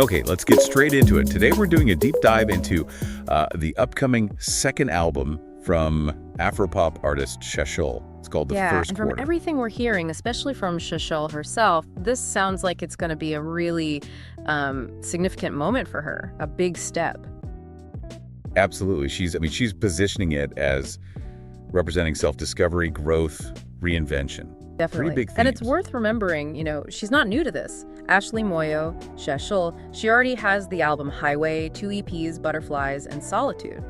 Okay, let's get straight into it. Today we're doing a deep dive into the upcoming second album from Afropop artist Shashl. It's called The First and from Quarter. everything we're hearing, especially from Shashl herself, this sounds like it's going to be a really significant moment for her, a big step. Absolutely. She's positioning it as representing self-discovery, growth, reinvention. Definitely. Pretty big themes. And it's worth remembering, she's not new to this. Ashleigh Moyo, Shashl, she already has the album Highway, 2 EPs, Butterflies, and Solitude.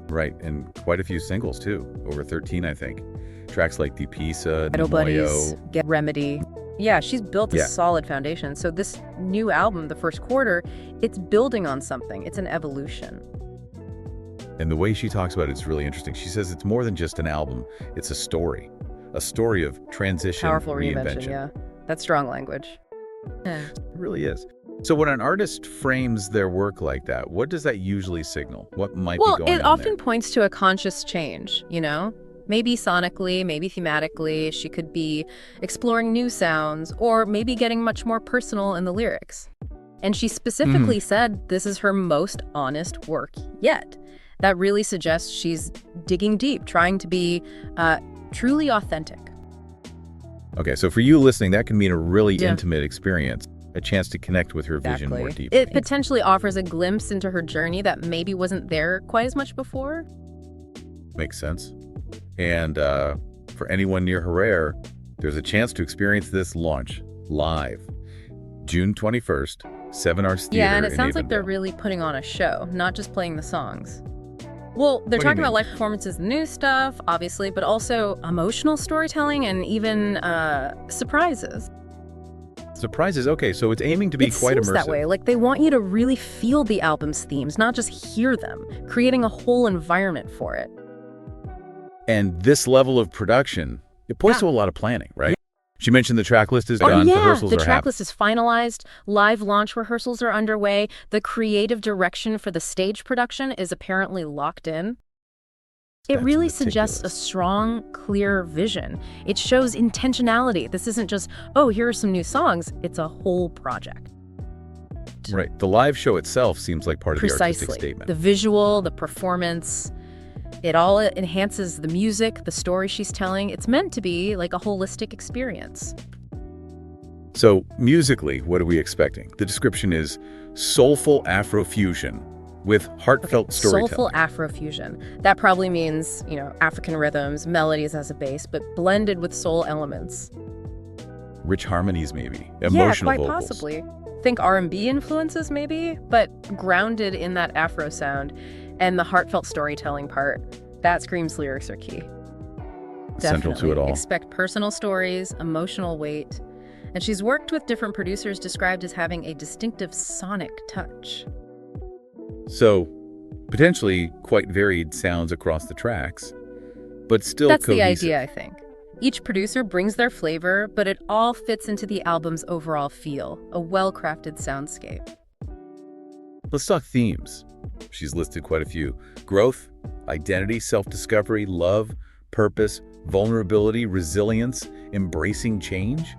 Right, and quite a few singles too, over 13, I think. Tracks like Dipisa, Idol Buddies, Moyo. Get Remedy. Yeah, she's built a solid foundation. So this new album, The First Quarter, it's building on something. It's an evolution. And the way she talks about it's really interesting. She says it's more than just an album, it's a story of transition, Powerful reinvention. yeah. That's strong language. It really is. So when an artist frames their work like that, what does that usually signal? What might be going on Well, it often there? points to a conscious change, Maybe sonically, maybe thematically. She could be exploring new sounds, or maybe getting much more personal in the lyrics. And she specifically said this is her most honest work yet. That really suggests she's digging deep, trying to be truly authentic. Okay, so for you listening, that can mean a really intimate experience, a chance to connect with her vision more deeply. It potentially offers a glimpse into her journey that maybe wasn't there quite as much before. Makes sense. And for anyone near Harare, there's a chance to experience this launch live. June 21st, 7 Arts Theater. Yeah, and it sounds like they're Avonville. really putting on a show, not just playing the songs. Well, they're What do you talking about mean? live performances, new stuff, obviously, but also emotional storytelling and even surprises. Surprises. Okay, so it's aiming to be It quite seems immersive. that way. Like they want you to really feel the album's themes, not just hear them, creating a whole environment for it. And this level of production, it points to a lot of planning, right? She mentioned the track list is Oh, done, yeah, rehearsals the are track happening. list is finalized, live launch rehearsals are underway, the creative direction for the stage production is apparently locked in. It That's really suggests a meticulous. strong, clear vision. It shows intentionality. This isn't just, oh, here are some new songs. It's a whole project. Right. The live show itself seems like part of the artistic Precisely. statement. The visual, the performance, it all enhances the music, the story she's telling. It's meant to be like a holistic experience. So musically, what are we expecting? The description is soulful Afrofusion with heartfelt storytelling. Soulful Afrofusion. That probably means, African rhythms, melodies as a base, but blended with soul elements. Rich harmonies, maybe. Emotional yeah, quite vocals. possibly. Think R&B influences, maybe, but grounded in that Afro sound. And the heartfelt storytelling part, that screams lyrics are key. Central to it all. Expect personal stories, emotional weight. And she's worked with different producers described as having a distinctive sonic touch. So potentially quite varied sounds across the tracks, but still That's cohesive. the idea, I think. Each producer brings their flavor, but it all fits into the album's overall feel, a well-crafted soundscape. Let's talk themes. She's listed quite a few. Growth, identity, self-discovery, love, purpose, vulnerability, resilience, embracing change.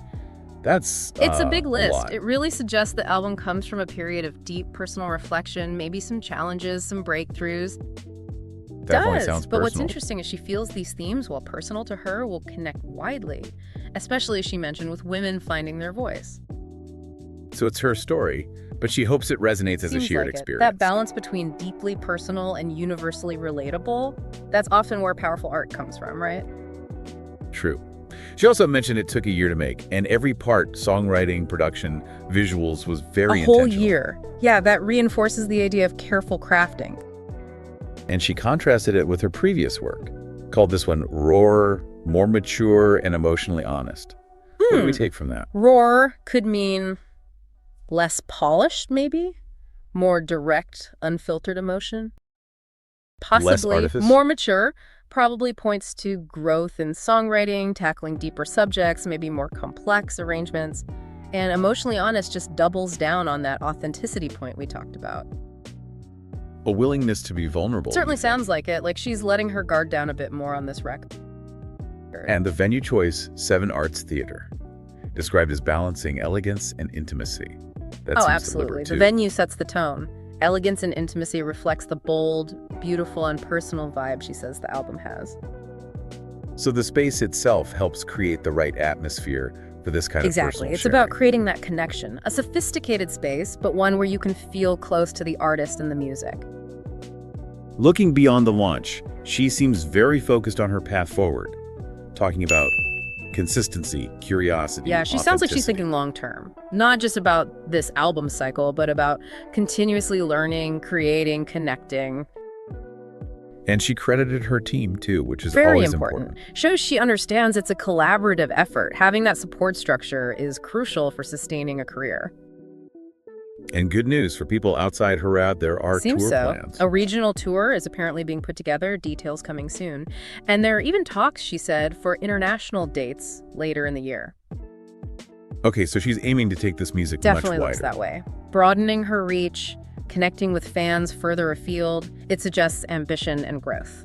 It's It's a big list. lot. It really suggests the album comes from a period of deep personal reflection, maybe some challenges, some breakthroughs. Definitely sounds But what's personal. interesting is she feels these themes, while personal to her, will connect widely, especially as she mentioned with women finding their voice. So it's her story, but she hopes it resonates as a Seems shared like it. experience. That balance between deeply personal and universally relatable, that's often where powerful art comes from, right? True. She also mentioned it took a year to make, and every part, songwriting, production, visuals, was very A whole intentional. year. Yeah, that reinforces the idea of careful crafting. And she contrasted it with her previous work, called this one Roar, more mature and emotionally honest. What do we take from that? Roar could mean less polished, maybe? More direct, unfiltered emotion? Possibly. artifice? More mature probably points to growth in songwriting, tackling deeper subjects, maybe more complex arrangements. And emotionally honest just doubles down on that authenticity point we talked about. A willingness to be vulnerable. Certainly you think. sounds like it, like she's letting her guard down a bit more on this record. And the venue choice, 7 Arts Theater, described as balancing elegance and intimacy. That Oh, seems absolutely. deliberate, The too. venue sets the tone. Elegance and intimacy reflects the bold, beautiful, and personal vibe she says the album has. So the space itself helps create the right atmosphere for this kind of Exactly. personal It's about sharing. creating that connection. A sophisticated space, but one where you can feel close to the artist and the music. Looking beyond the launch, she seems very focused on her path forward, talking about consistency, curiosity, Yeah, she sounds like she's authenticity. thinking long term. Not just about this album cycle, but about continuously learning, creating, connecting. And she credited her team, too, which is Very always important. Shows she understands it's a collaborative effort. Having that support structure is crucial for sustaining a career. And good news for people outside Harare, there are Seems tour so. plans. A regional tour is apparently being put together, details coming soon. And there are even talks, she said, for international dates later in the year. Okay, so she's aiming to take this music Definitely much looks wider. that way. Broadening her reach, connecting with fans further afield, it suggests ambition and growth.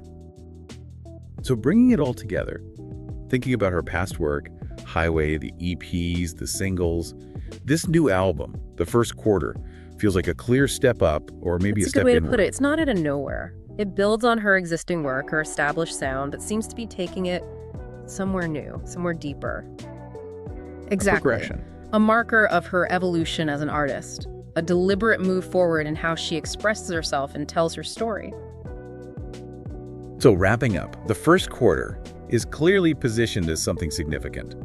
So bringing it all together, thinking about her past work, Highway, the EPs, the singles, this new album, the first quarter, feels like a clear step up or maybe That's a a good step way to inward. put it. It's not out of nowhere. It builds on her existing work, her established sound, but seems to be taking it somewhere new, somewhere deeper. Exactly. Progression. A marker of her evolution as an artist. A deliberate move forward in how she expresses herself and tells her story. So wrapping up, the first quarter is clearly positioned as something significant.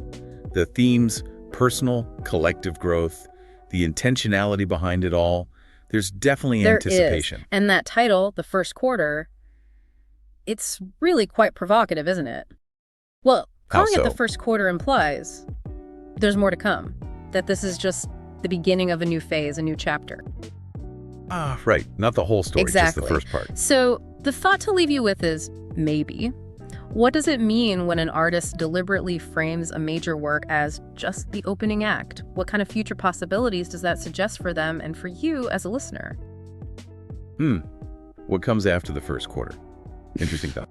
The themes, personal, collective growth, the intentionality behind it all, there's definitely There anticipation. is. And that title, The First Quarter, it's really quite provocative, isn't it? Well, How calling it the so? first quarter implies there's more to come. That this is just the beginning of a new phase, a new chapter. Ah, right. Not the whole story, Exactly. just the first part. So the thought to leave you with is maybe. What does it mean when an artist deliberately frames a major work as just the opening act? What kind of future possibilities does that suggest for them and for you as a listener? What comes after the first quarter? Interesting thought.